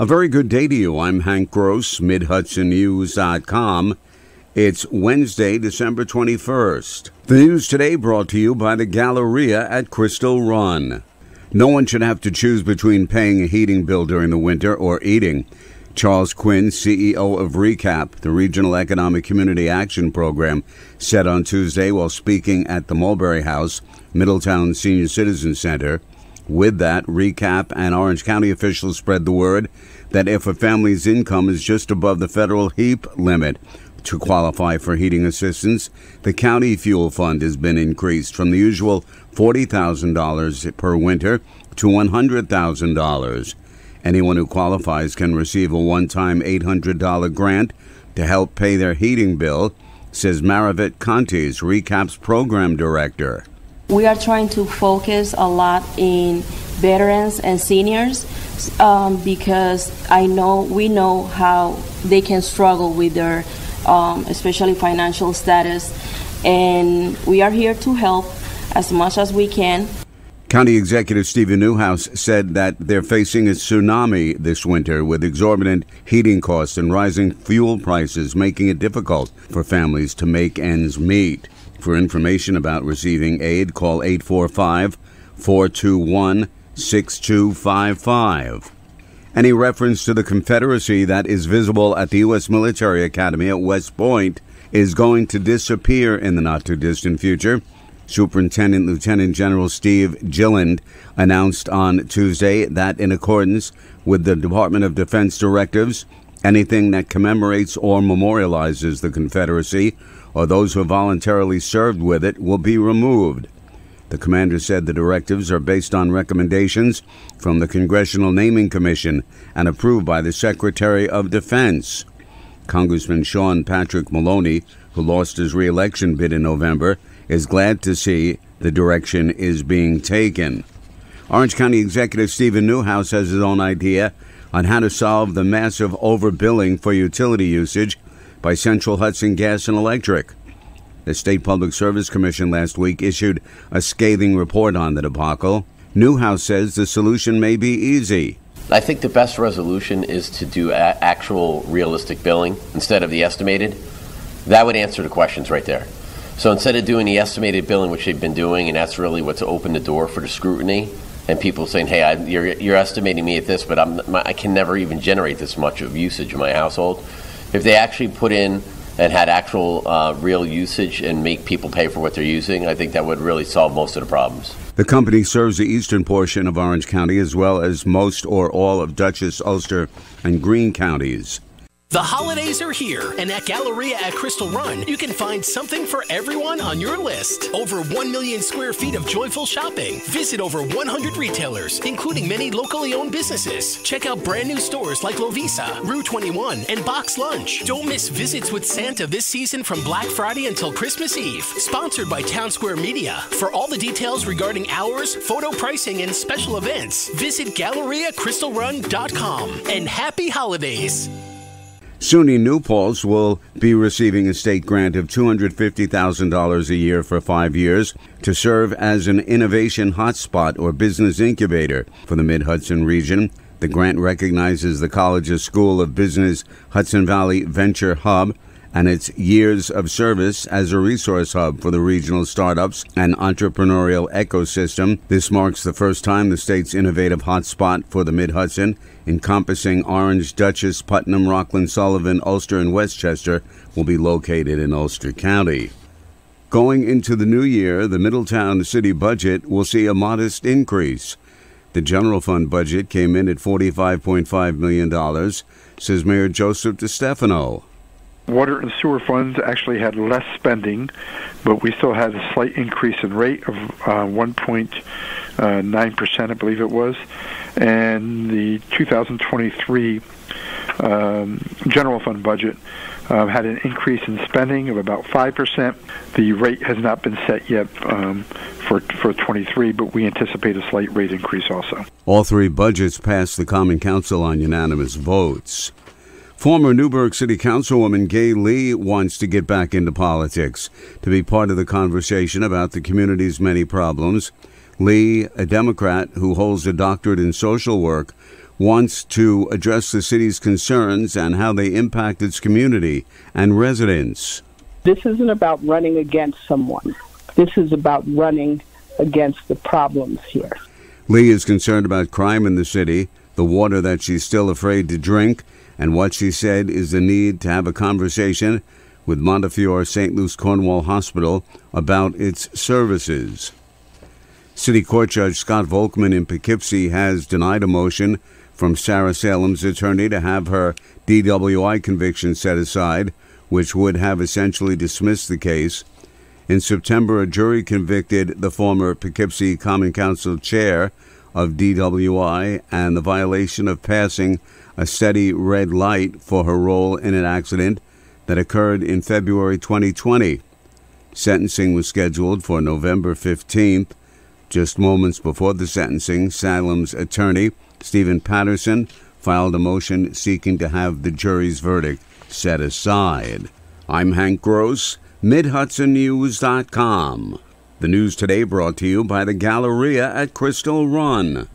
A very good day to you. I'm Hank Gross, MidHudsonNews.com. It's Wednesday, December 21st. The news today brought to you by the Galleria at Crystal Run. No one should have to choose between paying a heating bill during the winter or eating. Charles Quinn, CEO of RECAP, the Regional Economic Community Action Program, said on Tuesday while speaking at the Mulberry House, Middletown Senior Citizen Center. With that, RECAP and Orange County officials spread the word that if a family's income is just above the federal HEAP limit to qualify for heating assistance, the county fuel fund has been increased from the usual $40,000 per winter to $100,000. Anyone who qualifies can receive a one-time $800 grant to help pay their heating bill, says Maravit Contes, RECAP's program director. We are trying to focus a lot in veterans and seniors because we know how they can struggle with their especially financial status, and we are here to help as much as we can. County Executive Stephen Newhouse said that they're facing a tsunami this winter with exorbitant heating costs and rising fuel prices, making it difficult for families to make ends meet. For information about receiving aid, call 845-421-6255. Any reference to the Confederacy that is visible at the U.S. Military Academy at West Point is going to disappear in the not-too-distant future. Superintendent Lieutenant General Steve Gilland announced on Tuesday that in accordance with the Department of Defense directives, anything that commemorates or memorializes the Confederacy or those who voluntarily served with it will be removed. The commander said the directives are based on recommendations from the Congressional Naming Commission and approved by the Secretary of Defense. Congressman Sean Patrick Maloney, who lost his re-election bid in November, is glad to see the direction is being taken. Orange County Executive Stephen Newhouse has his own idea on how to solve the massive overbilling for utility usage by Central Hudson Gas and Electric. The State Public Service Commission last week issued a scathing report on the debacle. Newhouse says the solution may be easy. I think the best resolution is to do actual realistic billing instead of the estimated. That would answer the questions right there. So instead of doing the estimated billing, which they've been doing, and that's really what's opened the door for the scrutiny, and people saying, hey, you're estimating me at this, but I can never even generate this much of usage in my household. If they actually put in and had actual real usage and make people pay for what they're using, I think that would really solve most of the problems. The company serves the eastern portion of Orange County as well as most or all of Dutchess, Ulster, and Greene counties. The holidays are here, and at Galleria at Crystal Run, you can find something for everyone on your list. Over 1 million square feet of joyful shopping. Visit over 100 retailers, including many locally owned businesses. Check out brand new stores like Lovisa, Rue 21, and Box Lunch. Don't miss Visits with Santa this season from Black Friday until Christmas Eve. Sponsored by Town Square Media. For all the details regarding hours, photo pricing, and special events, visit GalleriaCrystalRun.com. And happy holidays! SUNY New Paltz will be receiving a state grant of $250,000 a year for 5 years to serve as an innovation hotspot or business incubator for the Mid-Hudson region. The grant recognizes the college's School of Business Hudson Valley Venture Hub and its years of service as a resource hub for the regional startups and entrepreneurial ecosystem. This marks the first time the state's innovative hotspot for the Mid-Hudson, encompassing Orange, Dutchess, Putnam, Rockland, Sullivan, Ulster, and Westchester, will be located in Ulster County. Going into the new year, the Middletown city budget will see a modest increase. The general fund budget came in at $45.5 million, says Mayor Joseph DeStefano. Water and sewer funds actually had less spending, but we still had a slight increase in rate of 1.9%, I believe it was. And the 2023 general fund budget had an increase in spending of about 5%. The rate has not been set yet for 23, but we anticipate a slight rate increase also. All three budgets passed the Common Council on unanimous votes. Former Newburgh City Councilwoman Gay Lee wants to get back into politics to be part of the conversation about the community's many problems. Lee, a Democrat who holds a doctorate in social work, wants to address the city's concerns and how they impact its community and residents. This isn't about running against someone. This is about running against the problems here. Lee is concerned about crime in the city, the water that she's still afraid to drink, and what she said is the need to have a conversation with Montefiore St. Luke's Cornwall Hospital about its services. City Court Judge Scott Volkman in Poughkeepsie has denied a motion from Sarah Salem's attorney to have her DWI conviction set aside, which would have essentially dismissed the case. In September, a jury convicted the former Poughkeepsie Common Council chair of DWI and the violation of passing a steady red light for her role in an accident that occurred in February 2020. Sentencing was scheduled for November 15th. Just moments before the sentencing, Salem's attorney, Stephen Patterson, filed a motion seeking to have the jury's verdict set aside. I'm Hank Gross, MidHudsonNews.com. The news today brought to you by the Galleria at Crystal Run.